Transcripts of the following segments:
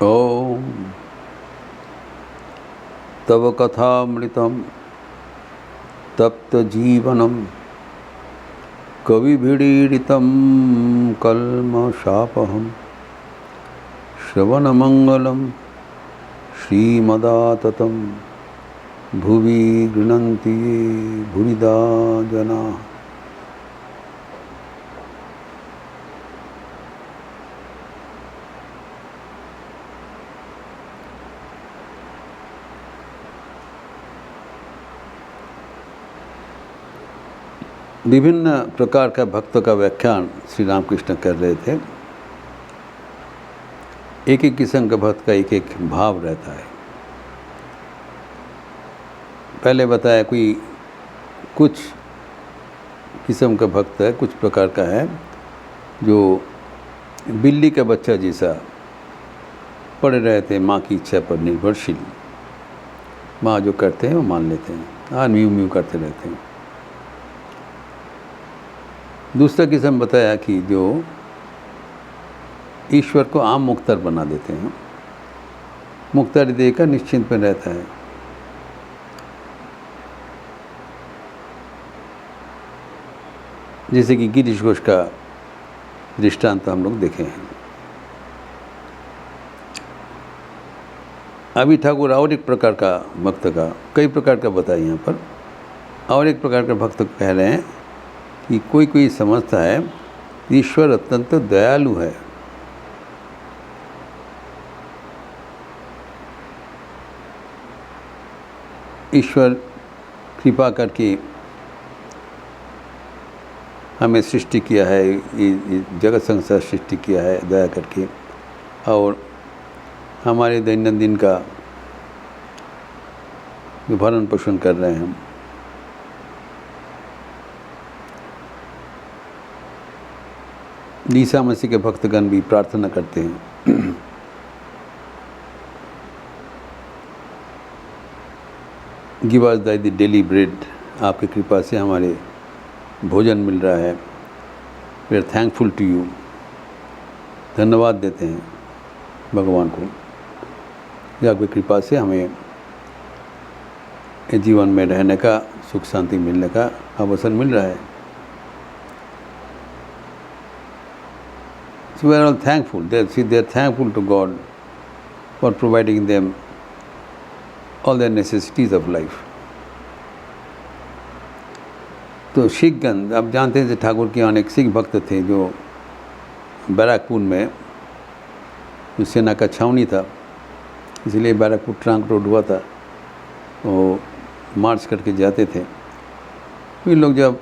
ओम तव कथामृतं तप्तजीवनं कविभिरीडितं कल्मषापहं श्रवणमंगलं श्रीमदाततं भुवि गृह्णन्ति ये भुविदा जनाः। विभिन्न प्रकार का भक्तों का व्याख्यान श्री रामकृष्ण कर रहे थे। एक एक किस्म का भक्त का एक एक भाव रहता है। पहले बताया कोई कुछ किस्म का भक्त है, कुछ प्रकार का है जो बिल्ली का बच्चा जैसा पड़े रहते हैं, माँ की इच्छा पर निर्भरशील। माँ जो करते हैं वो मान लेते हैं, हाँ म्यू म्यू करते रहते हैं। दूसरा किस्म बताया कि जो ईश्वर को आम मुख्तार बना देते हैं, मुख्तारी देकर निश्चिंत में रहता है। जैसे कि गिरीश घोष का दृष्टांत हम लोग देखे हैं। अभी ठाकुर और एक प्रकार का भक्त का, कई प्रकार का बताया यहाँ पर, और एक प्रकार का भक्त कह रहे हैं कि कोई कोई समझता है ईश्वर अत्यंत दयालु है। ईश्वर कृपा करके हमें सृष्टि किया है, ये जगत संसार सृष्टि किया है दया करके, और हमारे दैनंदिन का भरण पोषण कर रहे हैं हम। ईसा मसीह के भक्तगण भी प्रार्थना करते हैं give us the daily bread, आपकी कृपा से हमारे भोजन मिल रहा है। We are thankful to you, धन्यवाद देते हैं भगवान को कि आपकी कृपा से हमें जीवन में रहने का, सुख शांति मिलने का अवसर मिल रहा है। So we are all thankful. They are thankful to God for providing them all their necessities of life. तो सिखगण, आप जानते हैं ठाकुर के अनेक सिख भक्त थे जो बैराकपुर में जो सेना का छावनी था, इसलिए बैराकपुर ट्रंक रोड हुआ था, वो मार्च करके जाते थे। वे लोग जब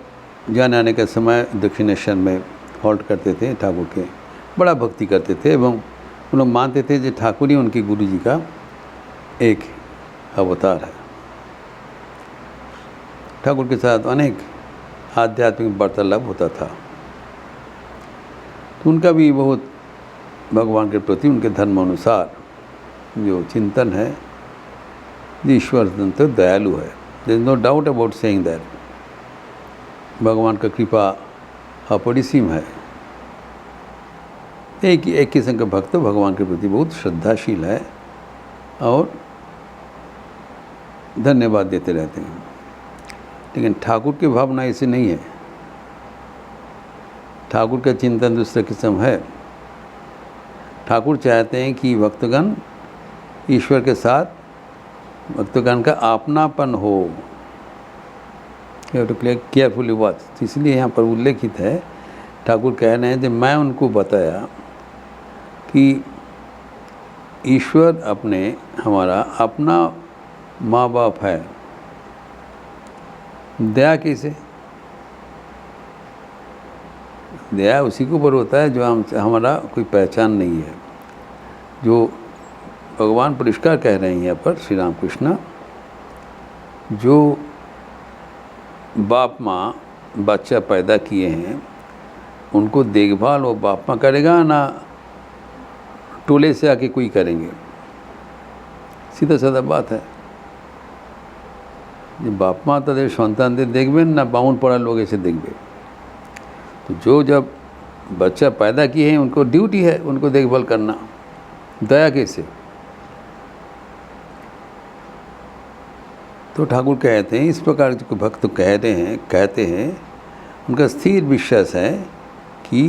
जाने आने का समय दक्षिणेश्वर में हॉल्ट करते थे, ठाकुर के बड़ा भक्ति करते थे एवं उन लोग मानते थे कि ठाकुर ही उनके गुरु जी का एक अवतार है। ठाकुर के साथ अनेक आध्यात्मिक वार्तालाप होता था। तो उनका भी बहुत भगवान के प्रति उनके धर्म अनुसार जो चिंतन है, ईश्वर अत्यंत दयालु है। There is no doubt about saying that. भगवान का कृपा अपरिसीम है। एक किस्म का भक्त भगवान के प्रति बहुत श्रद्धाशील है और धन्यवाद देते रहते हैं। लेकिन ठाकुर की भावना ऐसी नहीं है। ठाकुर का चिंतन दूसरा किस्म है। ठाकुर चाहते हैं कि भक्तगण ईश्वर के साथ भक्तगण का अपनापन हो। To carefully watch. इसलिए यहाँ पर उल्लेखित है, ठाकुर कह रहे हैं कि मैं उनको बताया कि ईश्वर अपने हमारा अपना माँ बाप है। दया कैसे? दया उसी के ऊपर होता है जो हमारा कोई पहचान नहीं है। जो भगवान परिष्कार कह रहे हैं यहाँ पर श्री रामकृष्ण, जो बाप माँ बच्चा पैदा किए हैं उनको देखभाल वो बाप माँ करेगा ना टोले से आके कोई करेंगे? सीधा साधा बात है। बाप माँ तादेर सन्तानदेर देखबेन ना बाउन पड़ा लोग ऐसे देखबे। तो जो जब बच्चा पैदा किए हैं उनको ड्यूटी है उनको देखभाल करना। दया कैसे? तो ठाकुर कहते हैं इस प्रकार जो भक्त कहते हैं उनका स्थिर विश्वास है कि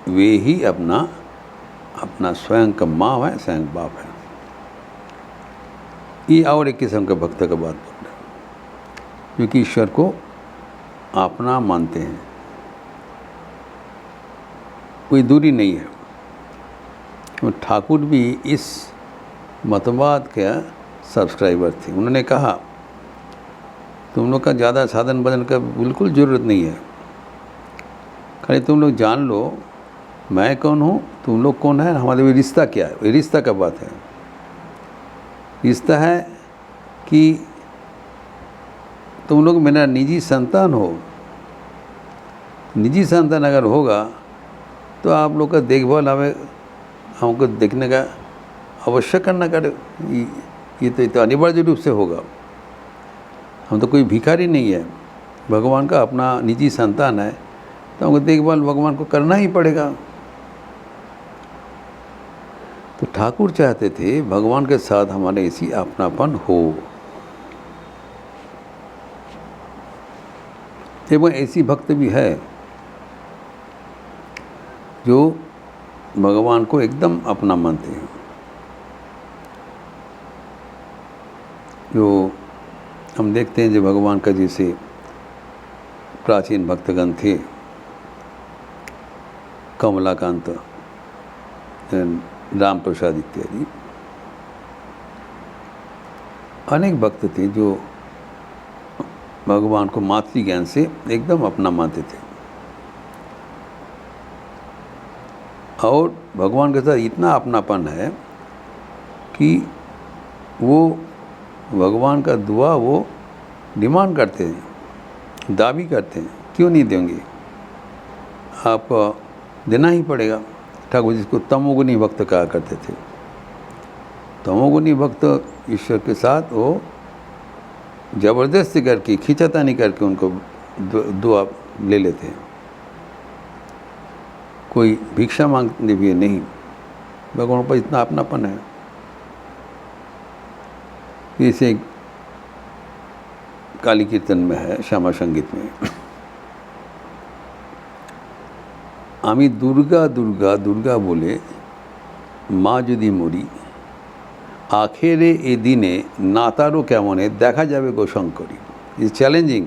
वे ही अपना स्वयं का माँ है, स्वयं बाप है। ये और एक किस्म का भक्त का बात बोल रहे हैं, क्योंकि ईश्वर को अपना मानते हैं, कोई दूरी नहीं है। तो ठाकुर भी इस मतवाद के सब्सक्राइबर थे। उन्होंने कहा तुम लोग का ज़्यादा साधन भजन का बिल्कुल ज़रूरत नहीं है, खाली तुम लोग जान लो मैं कौन हूँ, तुम लोग कौन है, हमारे भी रिश्ता क्या है। ये रिश्ता का बात है। रिश्ता है कि तुम लोग मेरा निजी संतान हो। निजी संतान अगर होगा तो आप लोग का देखभाल हमको देखने का अवश्य करना कर, ये तो अनिवार्य रूप से होगा। हम तो कोई भिखारी नहीं है, भगवान का अपना निजी संतान है, तो हमको देखभाल भगवान को करना ही पड़ेगा। तो ठाकुर चाहते थे भगवान के साथ हमारे ऐसी अपनापन हो, एवं ऐसी भक्त भी है जो भगवान को एकदम अपना मानते हैं। जो हम देखते हैं जो भगवान का जैसे प्राचीन भक्तगण थे, कमलाकांत, राम प्रसाद इत्यादि अनेक भक्त थे जो भगवान को मातृ ज्ञान से एकदम अपना मानते थे और भगवान के साथ इतना अपनापन है कि वो भगवान का दुआ वो डिमांड करते हैं, दावी करते हैं, क्यों नहीं देंगे, आप देना ही पड़ेगा। ठाकुर जिसको तमोगुनी भक्त कहा करते थे। तमोगुनी भक्त ईश्वर के साथ वो ज़बरदस्ती करके, खींचातानी करके उनको दुआ ले लेते हैं। कोई भिक्षा मांगने भी नहीं, भगवान पर इतना अपनापन है। इसे काली कीर्तन में है, श्यामा संगीत में, आमी दुर्गा दुर्गा दुर्गा बोले माँ यदि मरी आखेरे ए दिने नातारो केमने देखा जावे गो शंकरी। Is challenging.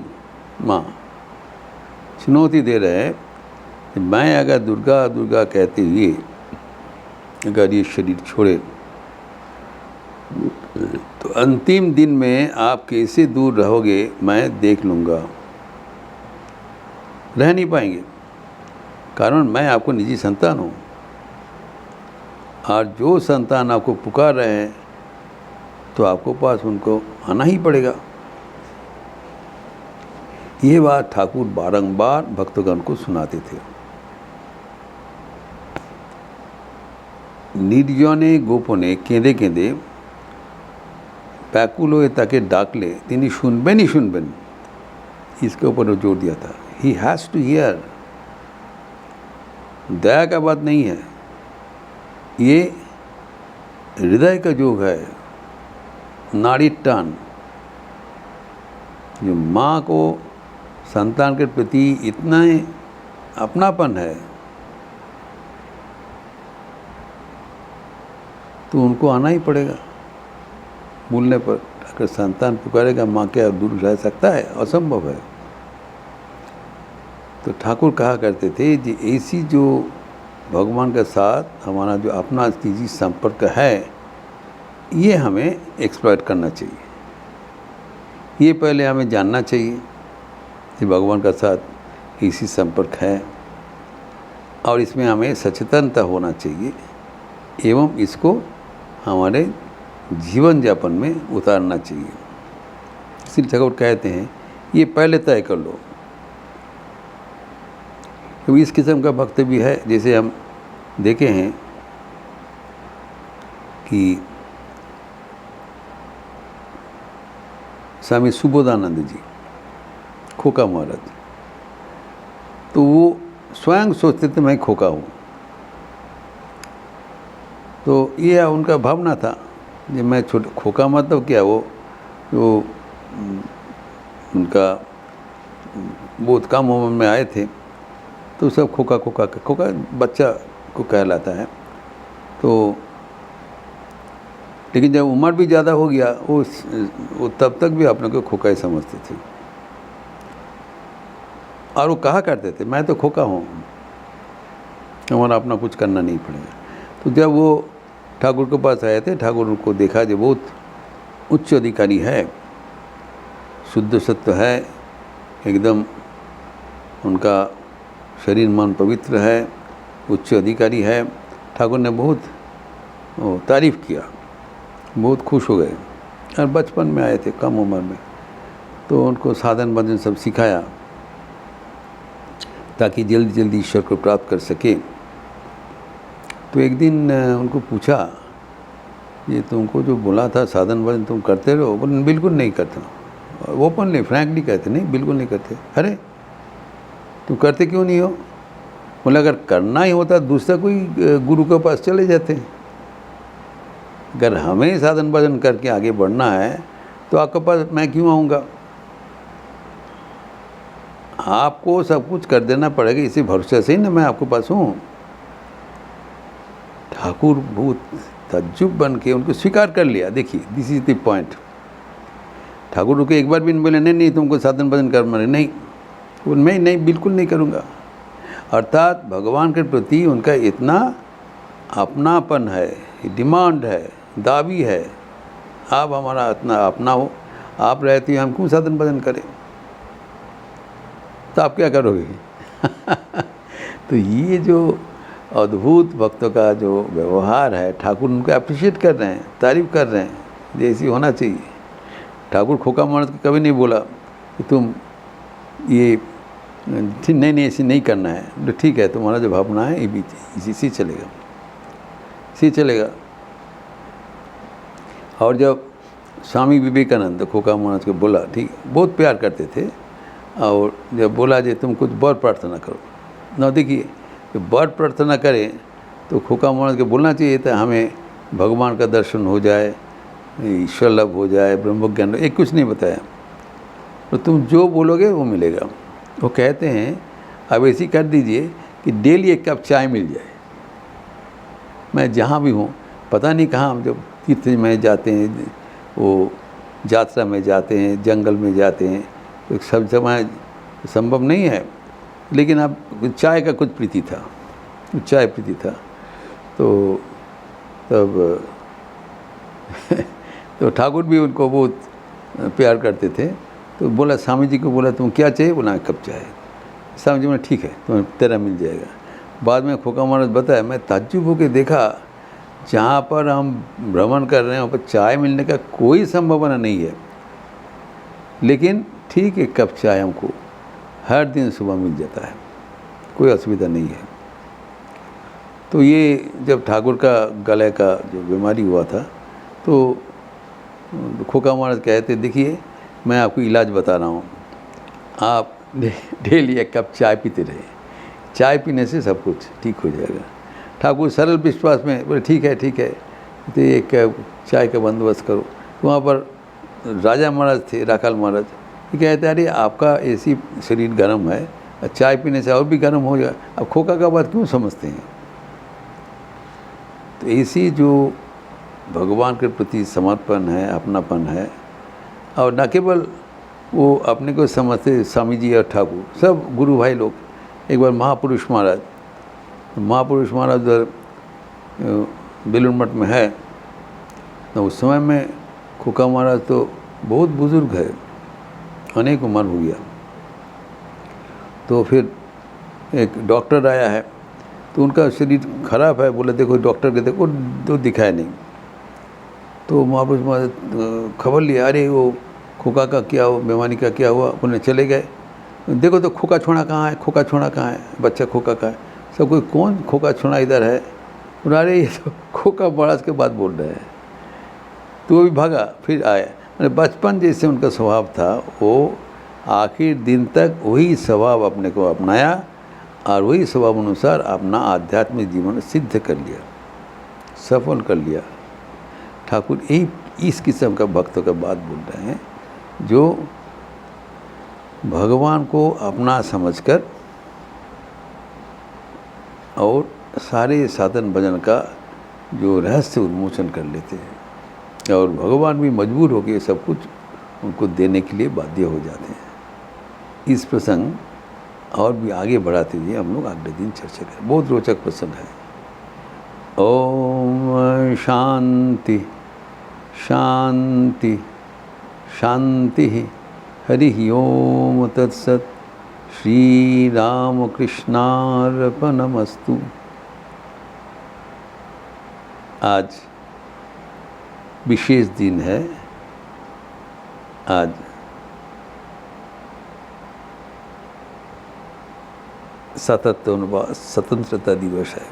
माँ चुनौती दे रहे हैं कि मैं अगर दुर्गा दुर्गा कहते हुए अगर ये शरीर छोड़े तो अंतिम दिन में आप कैसे दूर रहोगे मैं देख लूँगा। रह नहीं पाएंगे, कारण मैं आपको निजी संतान हूँ और जो संतान आपको पुकार रहे हैं तो आपको पास उनको आना ही पड़ेगा। ये बात ठाकुर बारंबार भक्तगण को सुनाते थे। निर्जने गोपने केंदे केंदे ব্যাকুল হয়ে তাকে ডাকলে তিনি শুনবেনই শুনবেন। इसके ऊपर जोर दिया था, ही हैज़ टू हियर। दया का बात नहीं है, ये हृदय का जोग है, नाड़ी टान। जो माँ को संतान के प्रति इतना अपनापन है तो उनको आना ही पड़ेगा। बोलने पर अगर संतान पुकारेगा माँ क्या दूर रह सकता है? असंभव है। तो ठाकुर कहा करते थे कि ऐसी जो भगवान के साथ हमारा जो अपना निजी संपर्क है ये हमें एक्सप्लॉइट करना चाहिए। ये पहले हमें जानना चाहिए कि भगवान का साथ ऐसी संपर्क है और इसमें हमें सचेतनता होना चाहिए एवं इसको हमारे जीवन यापन में उतारना चाहिए। इसलिए ठाकुर कहते हैं ये पहले तय कर लो। तो इस किस्म का भक्त भी है, जैसे हम देखे हैं कि स्वामी सुबोधानंद जी, खोका महाराज, तो वो स्वयं सोचते थे मैं खोका हूँ, तो ये उनका भावना था कि मैं छोटा खोका मतलब क्या, वो जो उनका बहुत कम उम्र में आए थे तो सब खोका खोका खोका बच्चा को कहलाता है। तो लेकिन जब उम्र भी ज़्यादा हो गया वो तब तक भी अपने को खोका ही समझते थे और वो कहा करते थे मैं तो खोका हूँ, हमारा अपना कुछ करना नहीं पड़ेगा। तो जब वो ठाकुर के पास आए थे, ठाकुर उनको देखा जो बहुत उच्च अधिकारी है, शुद्ध सत्व है, एकदम उनका शरीर मन पवित्र है, उच्च अधिकारी है। ठाकुर ने बहुत तारीफ़ किया, बहुत खुश हो गए। और बचपन में आए थे, कम उम्र में, तो उनको साधन भजन सब सिखाया ताकि जल्दी जल्दी ईश्वर को प्राप्त कर सके। तो एक दिन उनको पूछा ये तुमको जो बोला था साधन भजन तुम करते रहो? बोले बिल्कुल नहीं करता। ओपनली फ्रैंकली कहते नहीं, बिल्कुल नहीं करते। अरे तुम करते क्यों नहीं हो? बोले अगर करना ही होता दूसरा कोई गुरु के पास चले जाते। अगर हमें साधन भजन करके आगे बढ़ना है तो आपके पास मैं क्यों आऊँगा? आपको सब कुछ कर देना पड़ेगा, इसी भरोसे से ही ना मैं आपके पास हूँ। ठाकुर बहुत तज्जुब बन के उनको स्वीकार कर लिया। देखिए this is the point. Thakur को एक बार भी नहीं बोले नहीं तुमको साधन भजन कर, मैंने नहीं, मैं नहीं बिल्कुल नहीं करूँगा। अर्थात भगवान के प्रति उनका इतना अपनापन है, डिमांड है, दावी है, आप हमारा इतना अपना हो, आप रहते हम क्यों साधन भजन करें? तो आप क्या करोगे? तो ये जो अद्भुत भक्तों का जो व्यवहार है, ठाकुर उनको अप्रिशिएट कर रहे हैं, तारीफ़ कर रहे हैं, जैसी होना चाहिए। ठाकुर खोका मर्द को कभी नहीं बोला कि तुम ये नहीं ऐसे नहीं करना है। तो ठीक है, तुम्हारा जो भावना है ये भी इसी चलेगा, इसी चलेगा। और जब स्वामी विवेकानंद खोका महाराज को बोला, ठीक बहुत प्यार करते थे, और जब बोला जे तुम कुछ वर प्रार्थना करो ना, देखिए वर प्रार्थना करें तो खोका महाराज को बोलना चाहिए था हमें भगवान का दर्शन हो जाए, ईश्वर लाभ हो जाए, ब्रह्म ज्ञान, एक कुछ नहीं बताया। तो तुम जो बोलोगे वो मिलेगा। वो कहते हैं अब ऐसी कर दीजिए कि डेली एक कप चाय मिल जाए। मैं जहाँ भी हूँ, पता नहीं कहाँ, हम जब तीर्थ में जाते हैं, वो यात्रा में जाते हैं, जंगल में जाते हैं, तो सब समय संभव नहीं है, लेकिन अब चाय का कुछ प्रीति था, चाय प्रीति था। तो तब तो ठाकुर भी उनको बहुत प्यार करते थे। तो बोला स्वामी जी को, बोला तुम क्या चाहिए? बोला कप चाय। स्वामी जी बोला ठीक है तुम्हें तेरा मिल जाएगा। बाद में खोका महाराज बताया, मैं ताज्जुब होकर देखा जहाँ पर हम भ्रमण कर रहे हैं वहाँ पर चाय मिलने का कोई संभावना नहीं है, लेकिन ठीक है कप चाय हमको हर दिन सुबह मिल जाता है, कोई असुविधा नहीं है। तो ये जब ठाकुर का गले का जो बीमारी हुआ था तो खोका महाराज कहते देखिए मैं आपको इलाज बता रहा हूँ, आप डेली एक कप चाय पीते रहे, चाय पीने से सब कुछ ठीक हो जाएगा। ठाकुर सरल विश्वास में बोले ठीक है तो एक कप चाय का बंदोबस्त करो। तो वहाँ पर राजा महाराज थे, राखाल महाराज, ये कहते अरे आपका ऐसी शरीर गर्म है, चाय पीने से और भी गर्म हो जाए, अब खोका का बात क्यों समझते हैं? तो ऐसी जो भगवान के प्रति समर्पण है, अपनापन है, और न केवल वो अपने को समझते, स्वामी जी और ठाकुर सब गुरु भाई लोग। एक बार महापुरुष महाराज उधर बेलूर मठ में है, तो उस समय में खोका महाराज तो बहुत बुज़ुर्ग है, अनेक उम्र हो गया। तो फिर एक डॉक्टर आया है, तो उनका शरीर खराब है, बोले देखो डॉक्टर के देखो तो दिखाया नहीं। तो महापुरुष महाराज खबर लिया, अरे वो खोका का क्या हुआ, बीमारी का क्या हुआ, उन्हें चले गए, देखो तो खोका छोड़ा कहाँ है, खोका छोड़ा कहाँ है, बच्चा खोका का है। सब कोई कौन खोका छोड़ा इधर है, बोला अरे ये तो खोका महाराज के बात बोल रहे हैं। तो वो भी भागा, फिर आया। मैंने बचपन जैसे उनका स्वभाव था, वो आखिर दिन तक वही स्वभाव अपने को अपनाया और वही स्वभाव अनुसार अपना आध्यात्मिक जीवन सिद्ध कर लिया, सफल कर लिया। ठाकुर यही इस किस्म का भक्तों का बात बोल रहे हैं जो भगवान को अपना समझकर और सारे साधन भजन का जो रहस्य उन्मोचन कर लेते हैं और भगवान भी मजबूर होकर सब कुछ उनको देने के लिए बाध्य हो जाते हैं। इस प्रसंग और भी आगे बढ़ाते हुए हम लोग अगले दिन चर्चा करें। बहुत रोचक प्रसंग है। ओम शांति शांति शांति। हरि ओम तत्सत। श्री राम कृष्णार्पणमस्तु। आज विशेष दिन है। आज स्वतंत्रता दिवस है।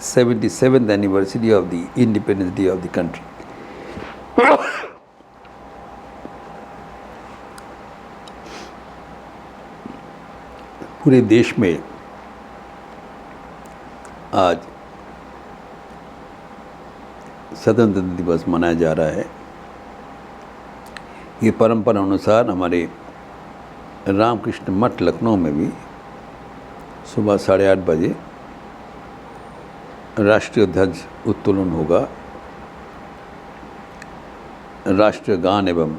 77th anniversary of the Independence Day of the country. पूरे देश में आज स्वतंत्रता दिवस मनाया जा रहा है। ये परंपरा अनुसार हमारे रामकृष्ण मठ लखनऊ में भी सुबह 8:30 बजे राष्ट्रीय ध्वज उत्तोलन होगा। राष्ट्रीय गान एवं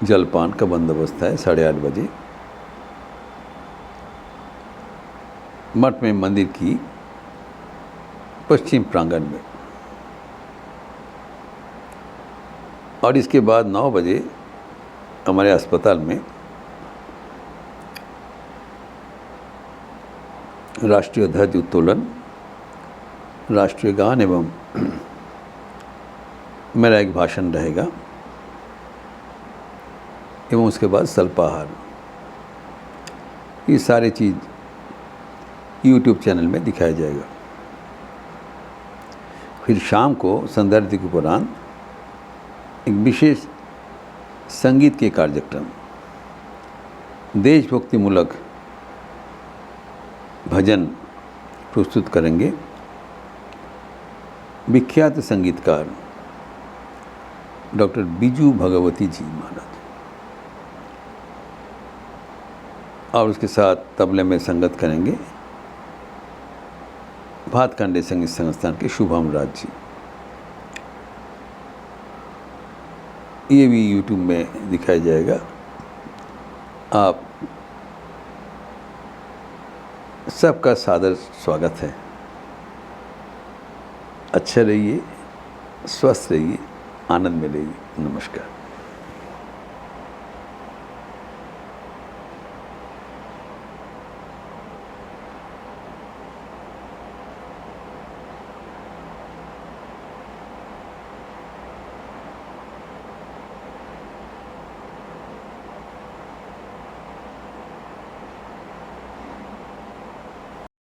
जलपान का बंदोबस्त है 8:30 बजे। मठ में मंदिर की पश्चिम प्रांगण में, और इसके बाद 9 बजे हमारे अस्पताल में राष्ट्रीय ध्वज उत्तोलन, राष्ट्रीय गान एवं मेरा एक भाषण रहेगा एवं उसके बाद स्वल्पाहार। ये सारी चीज़ YouTube चैनल में दिखाया जाएगा। फिर शाम को संध्या के उपरांत एक विशेष संगीत के कार्यक्रम, देशभक्तिमूलक भजन प्रस्तुत करेंगे विख्यात संगीतकार डॉक्टर बिजू भगवती जी महाराज, और उसके साथ तबले में संगत करेंगे भातखंडे संगीत संस्थान के शुभम राज जी। ये भी YouTube में दिखाया जाएगा। आप सबका सादर स्वागत है। अच्छे रहिए, स्वस्थ रहिए, आनंद में रहिए। नमस्कार।